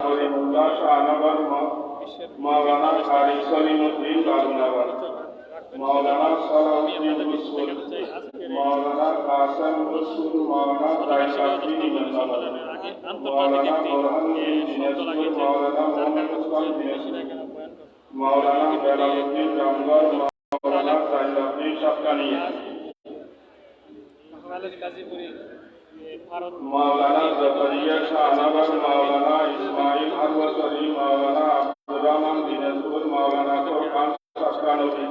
সলিমুল্লাহ শাহনগর, মাওলানা কারি সলিমুদ্দিন বাবুনগর, মাওলানা সালাউদ্দিন রসুল, মাওলানা কাসেম রসুল, মাওলানা তাইফাদ্দিন ইমাননগর, মাওলানা বোরহানুদ্দিন দিনাজপুর, মাওলানা মোহাম্মদ ইসলাম দিনাজপুর, মাওলানা বেলালুদ্দিন রামগড়, মাওলানা তাইফাদ্দিন সাতকানিয়া, মাওলানা জাকারিয়া শাহনগর, মাওলানা ইসমাইল হারওয়াসরি, মাওলানা আব্দুর রহমান দিনাজপুর, মাওলানা ফোরকান সাতকানবী,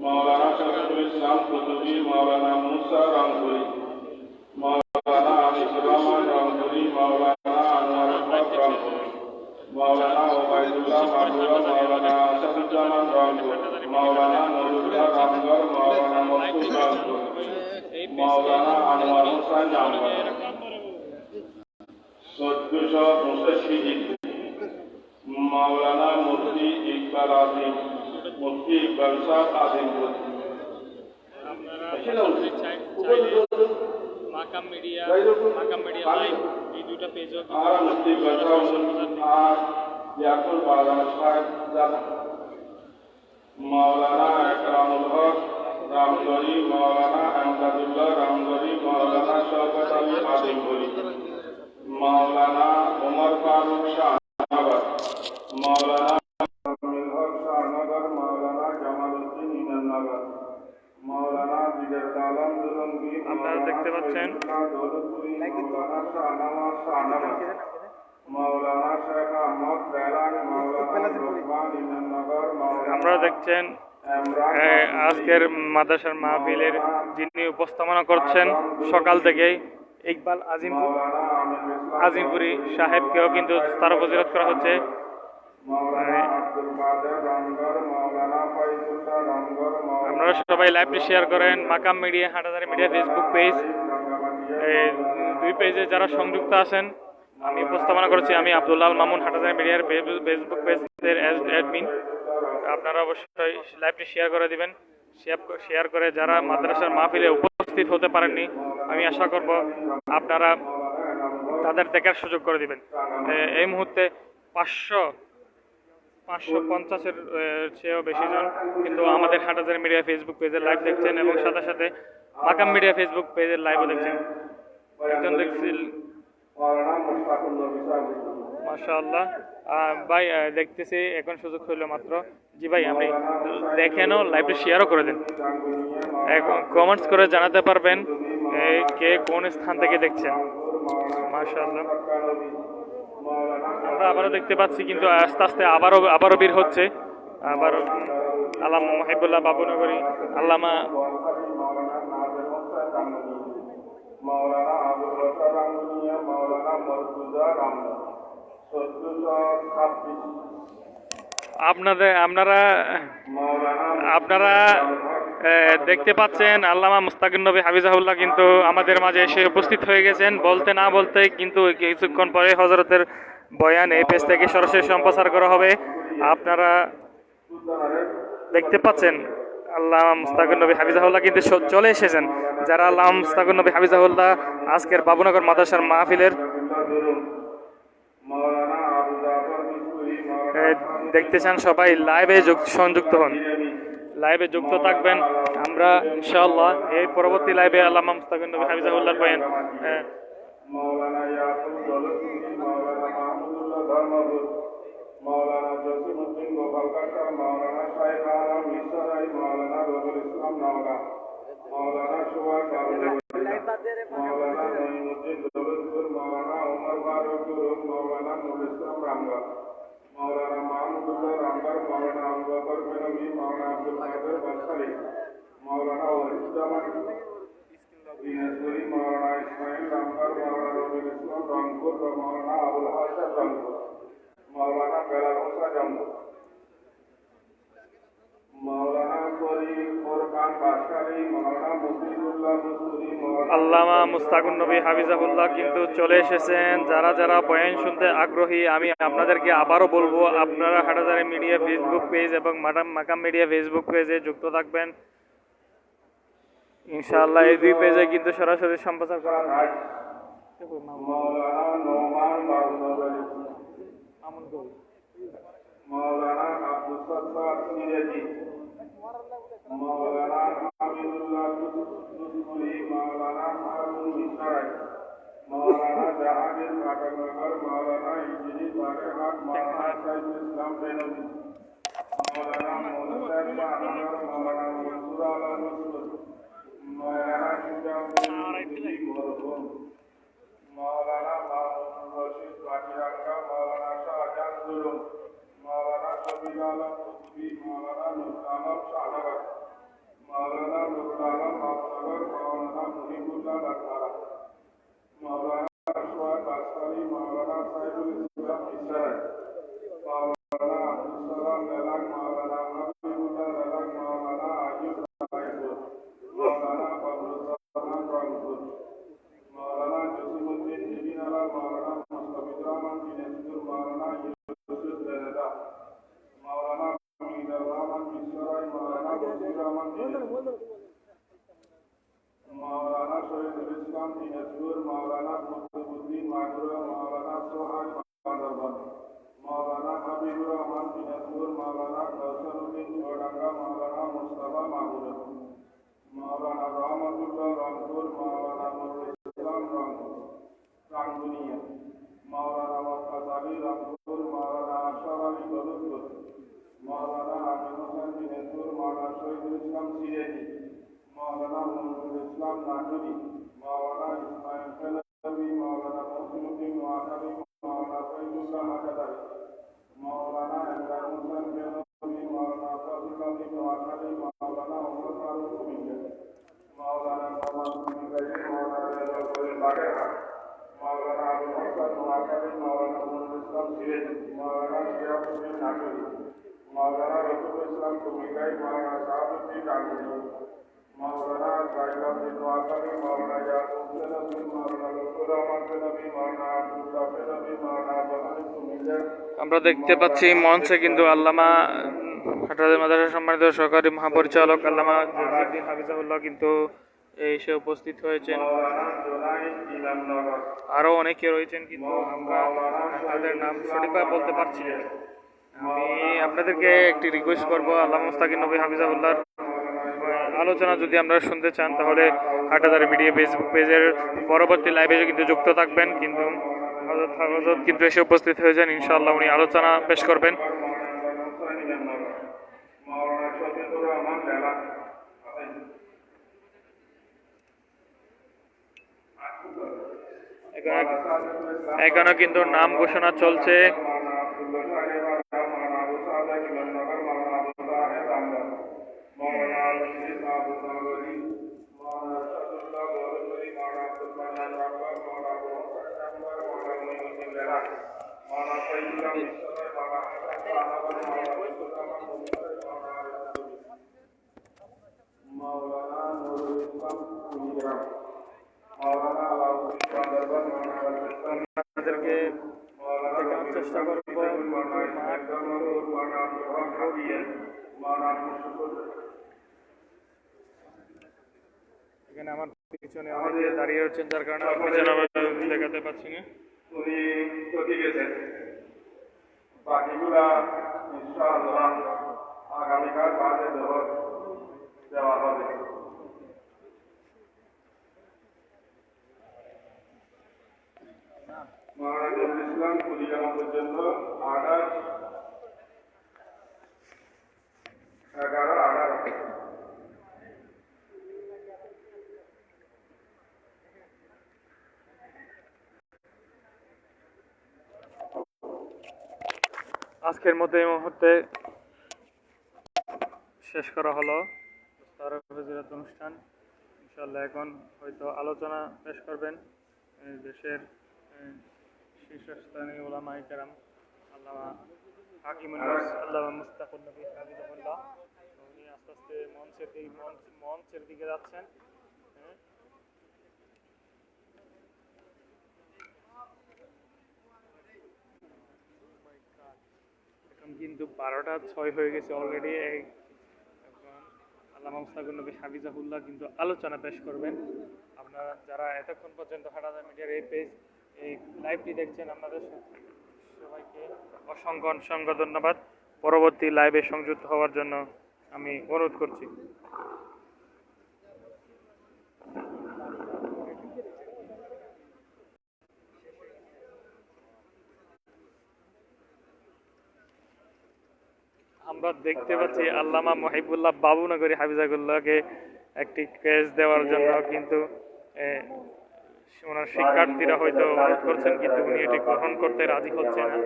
মাওলানা শরীফুল ইসলাম কুতুবী, মাওলানা মুসা রংপুরি, মাওলানা আনিসুর রহমান রংপুরি, মাওলানা আনোয়ার আহমদ রংপুরি, মাওলানা ওবায়দুল্লাহ মাদুরা, মাওলানা আসাদুজ্জামান রংপুর, মাওলানা নুরুল্লাহ রামগড়, মাওলানা মকসুদ রংপুর, মাওলানা আনোয়ার হোসেন রামগড়, 1465 মাওলানা মুফতি ইকবাল আজিম, মুফতি ইকবাল শাহ আজিমপুর। মাকাম মিডিয়া লাইভ এই দুইটা পেজও আর মুফতি ইকবাল আর ইয়াকুল বাজার সাহেব জানা, মাওলানা একরামুল হক রামগড়ি, মাওলানা আমদাদুল্লাহ রামগড়ি, মাওলানা শওকত আলী আজিমপুরি, মাওলানা ওমর ফারুক শাহনগর, মাওলানা আমিনুল হক শাহনগর, মাওলানা জামালউদ্দিন ইমাননগর, মাওলানা বিজয় আলম দুলঙ্গি, আপনারা দেখতে পাচ্ছেন দৌলতপুরি, মাওলানা শাহনামাজ শাহনগর, মাওলানা শেখ আহমদ বেলান, মাওলানা রহমান ইমাননগর, আপনারা দেখছেন আজকের মাদ্রাসার মাহফিলের যিনি উপস্থাপনা করছেন সকাল থেকেই ইকবাল আজিমপুরি সাহেবকেও কিন্তু তার ফজিলত করা হচ্ছে। আপনারা সবাই লাইভটি শেয়ার করেন। মাকাম media, Hathazari media Facebook page, দুই পেজে যারা সংযুক্ত আছেন, আমি উপস্থাপনা করছি, আমি আব্দুল্লাহ মামুন, হাটাজারি মিডিয়ার ফেসবুক পেজের অ্যাডমিন। আপনারা অবশ্যই লাইভটি শেয়ার করে দিবেন। শেয়ার করে যারা মাদ্রাসার মাহফিলে উপস্থিত হতে পারেননি, আমি আশা করব আপনারা তাদের দেখার সুযোগ করে দিবেন। এই মুহূর্তে 550-এর চেয়েও বেশি জন কিন্তু আমাদের হাটাজারি মিডিয়া ফেসবুক পেজের লাইভ দেখছেন এবং সাথে সাথে মাকাম মিডিয়া ফেসবুক পেজের লাইভও দেখছেন। একজন দেখছিল মাশাআল্লাহ ভাই, দেখতেছি এখন সুযোগ হইল মাত্র। জি ভাই, আপনি দেখেনও লাইভটি শেয়ারও করে দেন, কমেন্টস করে জানাতে পারবেন কে কোন স্থান থেকে দেখছেন। মাশাআল্লাহ, আমরা আবারও দেখতে পাচ্ছি কিন্তু আস্তে আস্তে আবারও বের হচ্ছে। আবার আল্লামা মহিবুল্লাহ বাবুনগরী, আল্লামা মাওলানা আবুল বাসার রামগুনিয়া, মাওলানা মরতুজা রামগড়, 1426 আপনারা দেখতে পাচ্ছেন আল্লামা মুস্তাকিন নবী হাফিজাহুল্লাহ কিন্তু আমাদের মাঝে এসে উপস্থিত হয়ে গেছেন। বলতে না বলতে কিন্তু কিছুক্ষণ পরে হযরতের বয়ান এই পেজ থেকে সরাসরি সম্প্রচার করা হবে। আপনারা দেখতে পাচ্ছেন আল্লামা মুস্তাকিন নবী হাফিজাহুল্লাহ কিন্তু চলে এসেছেন। যারা আল্লামা মুস্তাকিন নবী হাফিজাহুল্লাহ আজকের বাবুনগর মাদ্রাসার মাহফিলের দেখতে চান, সবাই লাইভে সংযুক্ত হন, লাইভে যুক্ত থাকবেন। আমরা ইনশাআল্লাহ এই পরবর্তী লাইভে আল্লামা মুস্তাকিন নবী হাফিজাহুল্লাহর বয়ান মাওলানা ইয়াকুব দৌলতপুরি, মাওলানা মাহমুদুল্লাহ ধর্মপুর, মাওলানা জসিমউদ্দিন গোপালকাটা, মাওলানা শাইখ আলম মিসরাই, মাওলানা রবিউল ইসলাম নওগাঁ, মাওলানা সুভাষ মাওলানা নঈমুদ্দিন দৌলতপুর, মাওলানা ওমর ফারুক রুম, মাওলানা নুরুল ইসলাম রামগড়, মাওলানা মাহমুদুল্লাহ রামগড়, মাওলানা আবু বকর বেনবী, মাওলানা আব্দুল কাদের বনসালী, মাওলানা ওয়াহিদুজ্জামান দিনাজপুরি, মাওলানা ইসমাইল রামগড়, মাওলানা রবিউল ইসলাম রংপুর, মাওলানা আবুল হাসান রংপুর, মাওলানা বেলাল হোসেন রংপুর, মাওলানা ফরিদ ফোরকান বাশকারী, মাওলানা মুফিদুল্লাহ মুসুরি, আল্লামা মুস্তাকিন নবী হাফিজাহুল্লাহ কিন্তু চলে এসেছেন। যারা যারা বয়ান শুনতে আগ্রহী, আমি আপনাদেরকে আবারও বলবো, আপনারা হাটাজারি মিডিয়া ফেসবুক পেজ এবং মাকাম মিডিয়া ফেসবুক পেজে যুক্ত থাকবেন। ইনশাআল্লাহ এই দুই পেজে কিন্তু সরাসরি সম্প্রচার করা হয়। মাওলানা নোমান বাবুনগরী, মাওলানা আব্দুল সত্তার সিরাজি, মাওলানা হামিদুল্লাহ তুসপুরি, মাওলানা হারুন মিশরাই, মাওলানা জাহাঙ্গীর কাটানগর, মাওলানা ইদ্রিস বাগেরহাট, মাওলানা সাইফুল ইসলাম বেনবী, মাওলানা মোহসেন শাহনগর, মাওলানা মনসুর আলম মসুদ, মাওলানা সুজাউদ্দিন মুফতি মরহুম, মাওলানা মামুনুর রশিদ বাটিরাঙ্গা, মাওলানা শাহজাহান জুলুম, মাওলানা শফিউল আলম কুতুবী, মাওলানা নুরুল আলম শাহনগর, মাওলানা নুরুল আলম বাবনগর, মাওলানা মুহিবুল্লাহ লালপাড়া, মাওলানা সোহাগ আসকারি, মাওলানা সাইফুল ইসলাম ইসরাই, মাওলানা আব্দুল সালাম লেলাক, মাওলানা হাবিবুল্লাহ লেলাক, মাওলানা আইয়ুব রায়পুর, মাওলানা বাবুল সালাম রংপুর, মাওলানা জসিমউদ্দিন দিবিনালা, মাওলানা মুস্তাফিজুর রহমান দিনাজপুর, মাওলানা ইউসুফ বেরেদা, মাওলানা মিজানুর রহমান মিশরাই, মাওলানা বশির রহমান দিনাজপুর, মাওলানা শহীদুল ইসলাম দিনাজপুর, মাওলানা কুতুবউদ্দিন মাগুরা, মাওলানা সোহাগ বান্দরবান, মাওলানা হাবিবুর রহমান দিনাজপুর, মাওলানা কাউসারউদ্দিন চুয়াডাঙ্গা, মাওলানা মুস্তাফা মাগুরা, মাওলানা রহমতুল্লাহ রংপুর, মাওলানা নুরুল ইসলাম রাঙ্গুনিয়া, মাওলানা ওয়াক্কাস আলী রংপুর, মাওলানা আশরাফ আলী দৌলতপুর, মাওলানা আমির হোসেন দিনাজপুর, মাওলানা শহীদুল ইসলাম সিরাজি, মাওলানা মনজুরুল ইসলাম নাটুরি, মাওলানা ইসমাইল ফেলাবি, মাওলানা মহসিনুদ্দিন নোয়াখালী, মাওলানা ফৈজুল্লাহ হাজাদারি, মাওলানা ইমরান হোসেন বেনবী, মাওলানা ফজলুল আলী নোয়াখালী, মাওলানা ওমর ফারুক কুমিল্লা, মাওলানা মোহাম্মদ কুমিল্লা, মাওলানা রেজাউল বাগেরহাট, মাওলানা আবুল হাসান নোয়াখালী, মাওলানা নুরুল ইসলাম সিরাজি, মাওলানা শিহাবুদ্দিন নাটুরি, মাওলানা রফিকুল ইসলাম কুমিল্লা, মাওলানা শাহাবুদ্দিন রাঙ্গুনি, মাওলানা জাইলাউদ্দিন নোয়াখালী, মাওলানা ইয়াকুব বেনবী, মাওলানা লুৎফুর রহমান বেনবী, মাওলানা আব্দুল্লাহ বেনবী, মাওলানা আবুল কুমিল্লা। আমরা দেখতে পাচ্ছি মঞ্চে কিন্তু আল্লামা হাটহাজারী মাদ্রাসা সম্মানিত সহকারী মহাপরিচালক আল্লামা জসিমউদ্দিন হাফিজাহুল্লাহ কিন্তু এসে উপস্থিত হয়েছেন। আরো অনেকে রয়েছেন কিন্তু আমরা তাদের নাম সঠিকভাবে বলতে পারছি না। আমি আপনাদেরকে একটি রিকোয়েস্ট করবো, আল্লামা মুস্তাকিম নবী হাফিজাহুল্লাহর আলোচনা যদি আপনারা শুনতে চান তাহলে হাটহাজারী মিডিয়া ফেসবুক পেজের পরবর্তী লাইভে কিন্তু যুক্ত থাকবেন। কিন্তু হযরত কিন্তু এসে উপস্থিত হয়ে যান, ইনশাআল্লাহ উনি আলোচনা পেশ করবেন। এখানে কিন্তু নাম ঘোষণা চলছে। আপনাদেরকে দেখানোর চেষ্টা করবো এখানে আমার পিছনে অনেকে দাঁড়িয়ে রয়েছেন, যার কারণে আমার পিছনে আবার দেখাতে পাচ্ছি না। উনি চলে গেছেন, বাকিগুলা ইনশাআল্লাহ আগামীকাল বাদে দেওয়া হবে। মাওলানা ইসলাম কুলিয়ামাতের জন্য আগস্ট 11-18 আজকের মতো এই মুহূর্তে শেষ করা হলো ফজিলত অনুষ্ঠান। ইনশাআল্লাহ এখন হয়তো আলোচনা পেশ করবেন দেশের শীর্ষস্থানীয় উলামায়ে কেরাম আল্লামা হাকিমুল আল্লামা মুস্তাকুন নবী হাফিজাহুল্লাহ। উনি আস্তে আস্তে মঞ্চের দিকে যাচ্ছেন। এখন কিন্তু 12:06 হয়ে গেছে অলরেডি। আল্লামা মুস্তাকুন নবী হাফিজাহুল্লাহ কিন্তু আলোচনা পেশ করবেন। আপনারা যারা এতক্ষণ পর্যন্ত হাটহাজারী মিডিয়ার এই লাইভটি দেখছেন, আপনাদের সবাইকে অসংখ্য অসংখ্য ধন্যবাদ। পরবর্তী লাইভে সংযুক্ত হওয়ার জন্য আমি অনুরোধ করছি। আমরা দেখতে পাচ্ছি আল্লামা মহিবুল্লাহ বাবুনগরী হাফিজাহুল্লাহকে একটি কেস দেওয়ার জন্য, কিন্তু ওনার শিক্ষার্থীরা হয়তো অনুরোধ করছেন, কিন্তু উনি এটি গ্রহণ করতে রাজি হচ্ছে না।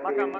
মাকাম